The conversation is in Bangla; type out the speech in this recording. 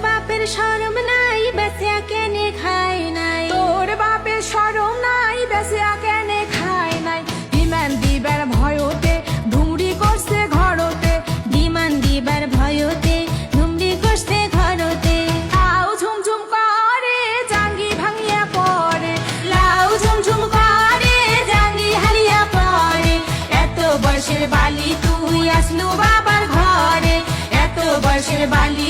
বাপের শরম নাই বেঁচে কেনে খায় নাই, তোর বাপের শরম নাই বেঁচে কেনে খায় নাই। ডিমান দিবার ভয়তে ঢুমড়ি করছে ঘরতে, ডিমান দিবার ভয়তে ধুমড়ি করছে ঘরতে। লাউ ঝুমঝুম করে জাঙ্গি ভাঙিয়া পড়ে, লাউ ঝুমঝুম করে জাঙ্গি হারিয়া পড়ে। এত বয়সের বালি তুই আসলু বাবার ঘরে, এত বয়সের বালি